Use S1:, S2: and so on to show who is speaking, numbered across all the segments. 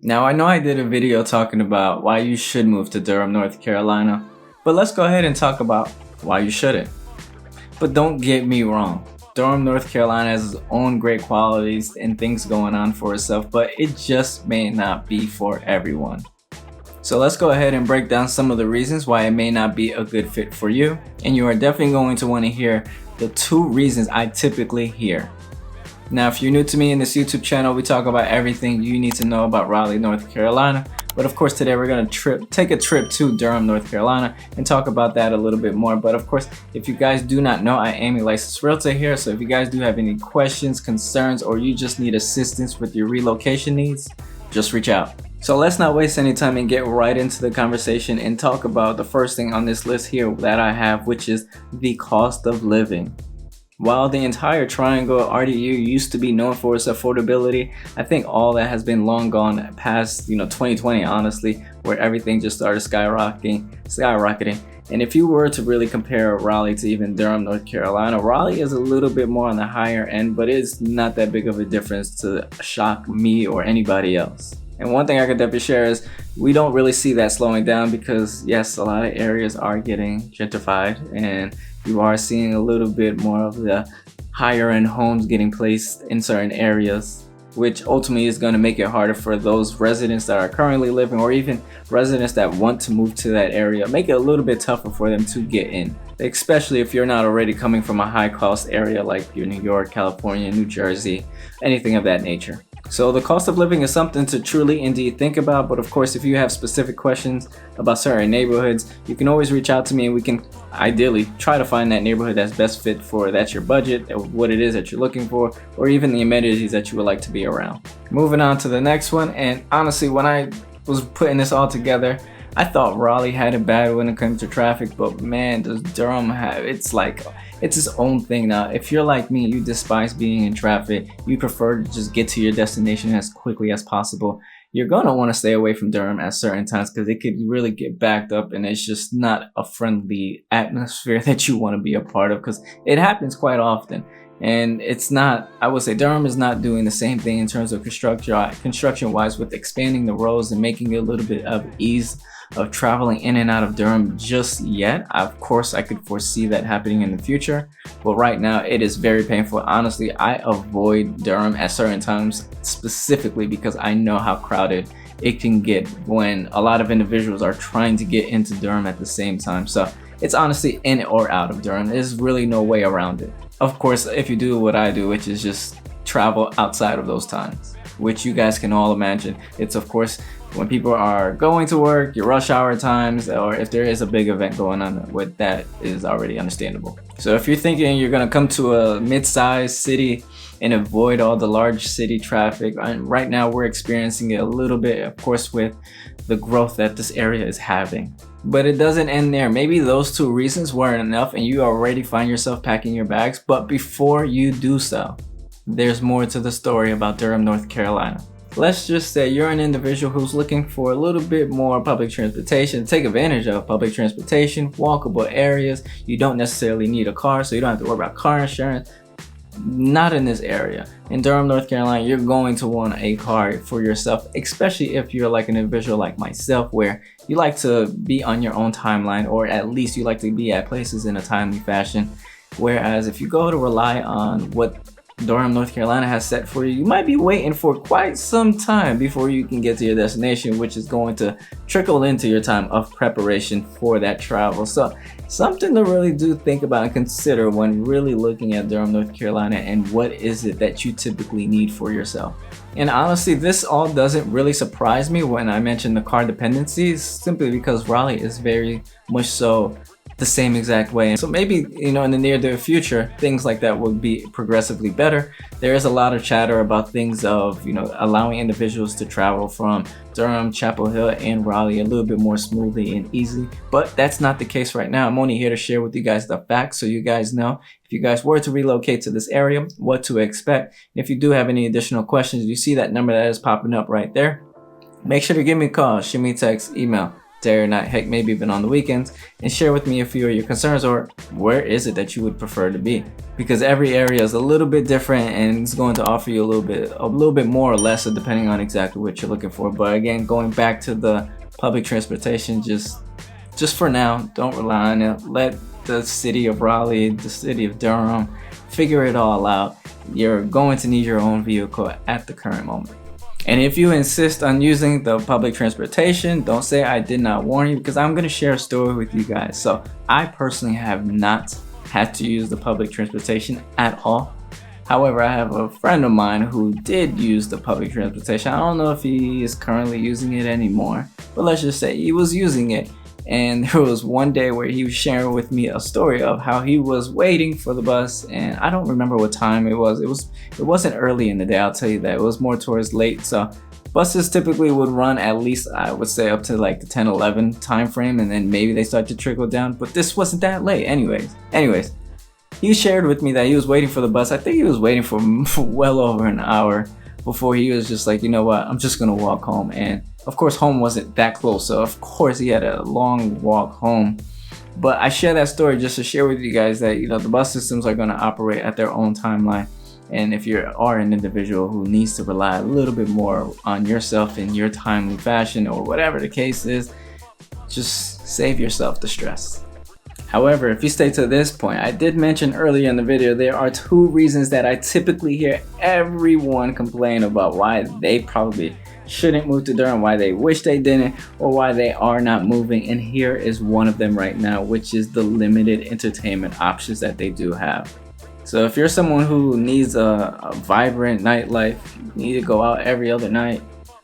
S1: Now, I know I did a video talking about why you should move to Durham, North Carolina, but let's go ahead and talk about why you shouldn't. But don't get me wrong, Durham, North Carolina has its own great qualities and things going on for itself, but it just may not be for everyone. So let's go ahead and break down some of the reasons why it may not be a good fit for you, and you are definitely going to want to hear the 2 reasons I typically hear. Now, if you're new to me in this YouTube channel, we talk about everything you need to know about Raleigh, North Carolina. But of course, today we're going to take a trip to Durham, North Carolina and talk about that a little bit more. But of course, if you guys do not know, I am a licensed realtor here. So if you guys do have any questions, concerns, or you just need assistance with your relocation needs, just reach out. So let's not waste any time and get right into the conversation and talk about the first thing on this list here that I have, which is the cost of living. While the entire Triangle RDU used to be known for its affordability, I think all that has been long gone past 2020, honestly, where everything just started skyrocketing. And if you were to really compare Raleigh to even Durham, North Carolina, Raleigh is a little bit more on the higher end, but it's not that big of a difference to shock me or anybody else. And one thing I could definitely share is we don't really see that slowing down because yes, a lot of areas are getting gentrified and you are seeing a little bit more of the higher end homes getting placed in certain areas, which ultimately is going to make it harder for those residents that are currently living or even residents that want to move to that area, make it a little bit tougher for them to get in, especially if you're not already coming from a high cost area like your New York, California, New Jersey, anything of that nature. So the cost of living is something to truly indeed think about, but of course if you have specific questions about certain neighborhoods, you can always reach out to me and we can ideally try to find that neighborhood that's best fit for that's your budget, what it is that you're looking for, or even the amenities that you would like to be around. Moving on to the next one, and honestly when I was putting this all together, I thought Raleigh had it bad when it comes to traffic, but man, does Durham have, it's its own thing now. If you're like me, you despise being in traffic, you prefer to just get to your destination as quickly as possible, you're going to want to stay away from Durham at certain times because it could really get backed up and it's just not a friendly atmosphere that you want to be a part of because it happens quite often. And it's not, I would say Durham is not doing the same thing in terms of construction wise with expanding the roads and making it a little bit of ease of traveling in and out of Durham just yet. Of course, I could foresee that happening in the future, but right now it is very painful. Honestly, I avoid Durham at certain times specifically because I know how crowded it can get when a lot of individuals are trying to get into Durham at the same time. So it's honestly in or out of Durham. There's really no way around it. Of course, if you do what I do, which is just travel outside of those times, which you guys can all imagine. It's of course when people are going to work, your rush hour times, or if there is a big event going on, what that is already understandable. So if you're thinking you're gonna come to a mid-sized city and avoid all the large city traffic, right now we're experiencing it a little bit, of course, with the growth that this area is having. But it doesn't end there. Maybe those 2 reasons weren't enough and you already find yourself packing your bags, but before you do so, there's more to the story about Durham, North Carolina. Let's just say you're an individual who's looking for a little bit more public transportation, take advantage of public transportation, walkable areas. You don't necessarily need a car, so you don't have to worry about car insurance. Not in this area. In Durham, North Carolina, you're going to want a car for yourself, especially if you're like an individual like myself where you like to be on your own timeline, or at least you like to be at places in a timely fashion. Whereas if you go to rely on what Durham, North Carolina has set for you, you might be waiting for quite some time before you can get to your destination, which is going to trickle into your time of preparation for that travel. So something to really do think about and consider when really looking at Durham, North Carolina, and what is it that you typically need for yourself. And honestly, this all doesn't really surprise me when I mention the car dependencies, simply because Raleigh is very much so the same exact way. So maybe, in the near future, things like that will be progressively better. There is a lot of chatter about things of, allowing individuals to travel from Durham, Chapel Hill, and Raleigh a little bit more smoothly and easily, but that's not the case right now. I'm only here to share with you guys the facts so you guys know if you guys were to relocate to this area, what to expect. If you do have any additional questions, you see that number that is popping up right there, make sure to give me a call, shoot me a text, email. day or night, heck, maybe even on the weekends, and share with me a few of your concerns, or where is it that you would prefer to be? Because every area is a little bit different and it's going to offer you a little bit more or less depending on exactly what you're looking for. But again, going back to the public transportation, just for now, don't rely on it. Let the city of Raleigh, the city of Durham, figure it all out. You're going to need your own vehicle at the current moment. And if you insist on using the public transportation, don't say I did not warn you, because I'm going to share a story with you guys. So I personally have not had to use the public transportation at all. However, I have a friend of mine who did use the public transportation. I don't know if he is currently using it anymore, but let's just say he was using it. And there was one day where he was sharing with me a story of how he was waiting for the bus, and I don't remember what time it was. It wasn't early in the day, I'll tell you that. It was more towards late. So buses typically would run at least, I would say, up to like the 10-11 time frame, and then maybe they start to trickle down, but this wasn't that late. Anyways, he shared with me that he was waiting for the bus. I think he was waiting for well over an hour before he was just like, you know what, I'm just gonna walk home. And of course, home wasn't that close, so of course he had a long walk home. But I share that story just to share with you guys that, you know, the bus systems are going to operate at their own timeline. And if you are an individual who needs to rely a little bit more on yourself in your timely fashion, or whatever the case is, just save yourself the stress. However, if you stay to this point, I did mention earlier in the video, there are 2 reasons that I typically hear everyone complain about why they probably shouldn't move to Durham, why they wish they didn't, or why they are not moving. And here is one of them right now, which is the limited entertainment options that they do have. So if you're someone who needs a vibrant nightlife, you need to go out every other night,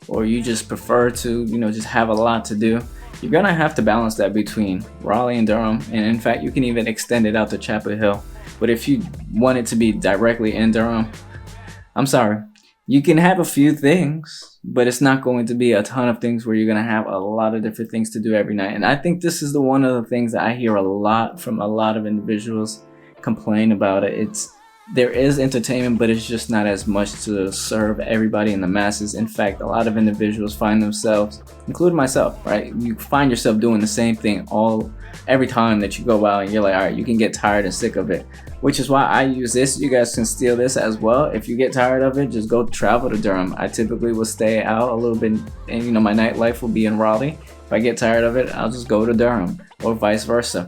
S1: or you just prefer to, you know, just have a lot to do, you're gonna have to balance that between Raleigh and Durham. And in fact, you can even extend it out to Chapel Hill. But if you want it to be directly in Durham, I'm sorry, you can have a few things, but it's not going to be a ton of things where you're going to have a lot of different things to do every night. And I think this is one of the things that I hear a lot from a lot of individuals complain about it. There is entertainment, but it's just not as much to serve everybody in the masses. In fact, a lot of individuals find themselves, including myself, right? You find yourself doing the same thing every time that you go out, and you're like, all right, you can get tired and sick of it. Which is why I use this. You guys can steal this as well. If you get tired of it, just go travel to Durham. I typically will stay out a little bit, and you know, my nightlife will be in Raleigh. If I get tired of it, I'll just go to Durham, or vice versa.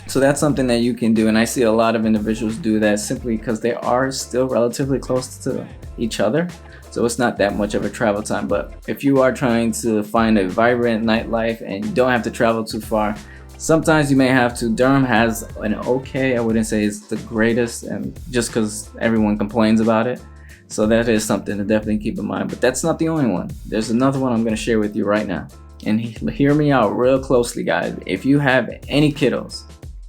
S1: So that's something that you can do, and I see a lot of individuals do that simply because they are still relatively close to each other. So it's not that much of a travel time. But if you are trying to find a vibrant nightlife and you don't have to travel too far, sometimes you may have to. Durham has an okay, I wouldn't say it's the greatest, and just because everyone complains about it. So that is something to definitely keep in mind. But that's not the only one. There's another one I'm going to share with you right now. And hear me out real closely, guys. If you have any kiddos,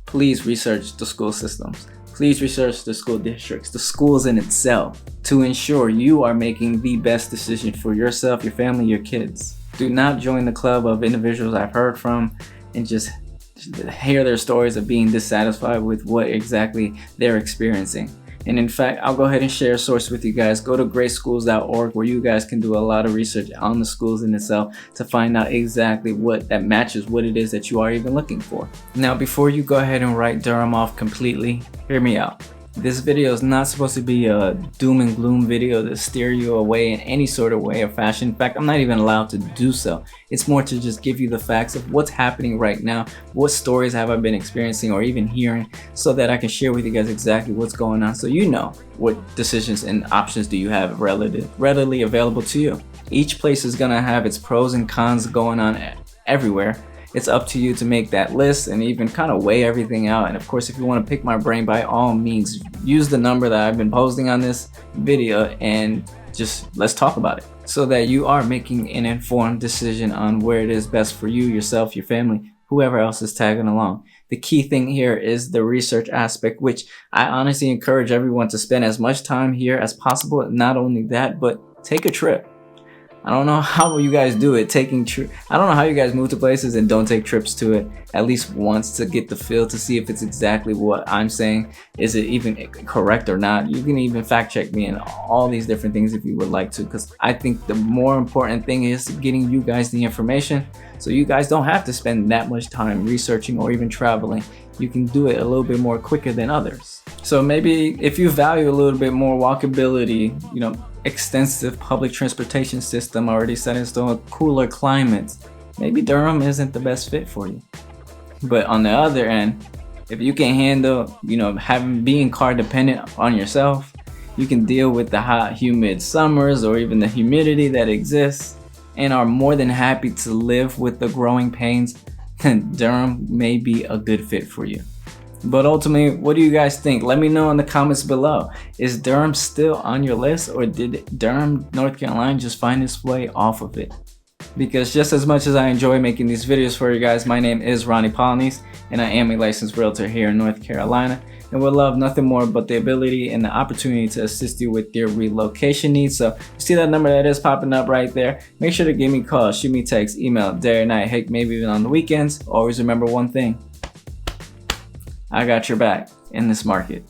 S1: please research the school systems. Please research the school districts, the schools in itself, to ensure you are making the best decision for yourself, your family, your kids. Do not join the club of individuals I've heard from and just hear their stories of being dissatisfied with what exactly they're experiencing. And in fact, I'll go ahead and share a source with you guys. Go to greatschools.org, where you guys can do a lot of research on the schools in itself to find out exactly what that matches what it is that you are even looking for. Now, before you go ahead and write Durham off completely, hear me out. This video is not supposed to be a doom and gloom video to steer you away in any sort of way or fashion. In fact, I'm not even allowed to do so. It's more to just give you the facts of what's happening right now, what stories have I been experiencing or even hearing, so that I can share with you guys exactly what's going on, so you know what decisions and options do you have readily available to you. Each place is gonna have its pros and cons going on everywhere. It's up to you to make that list and even kind of weigh everything out. And of course, if you want to pick my brain, by all means, use the number that I've been posting on this video and just let's talk about it, so that you are making an informed decision on where it is best for you, yourself, your family, whoever else is tagging along. The key thing here is the research aspect, which I honestly encourage everyone to spend as much time here as possible. Not only that, but take a trip. I don't know how you guys do it. I don't know how you guys move to places and don't take trips to it at least once to get the feel, to see if it's exactly what I'm saying. Is it even correct or not? You can even fact check me and all these different things if you would like to, because I think the more important thing is getting you guys the information so you guys don't have to spend that much time researching or even traveling. You can do it a little bit more quicker than others. So maybe if you value a little bit more walkability, extensive public transportation system already set in stone, cooler climates, maybe Durham isn't the best fit for you. But on the other end, if you can handle, being car dependent on yourself, you can deal with the hot, humid summers or even the humidity that exists, and are more than happy to live with the growing pains, then Durham may be a good fit for you. But ultimately, what do you guys think? Let me know in the comments below. Is Durham still on your list, or did Durham, North Carolina just find its way off of it? Because just as much as I enjoy making these videos for you guys, my name is Roney Polynice, and I am a licensed realtor here in North Carolina, and would love nothing more but the ability and the opportunity to assist you with your relocation needs. So you see that number that is popping up right there? Make sure to give me a call, shoot me a text, email, day or night, heck, maybe even on the weekends. Always remember one thing: I got your back in this market.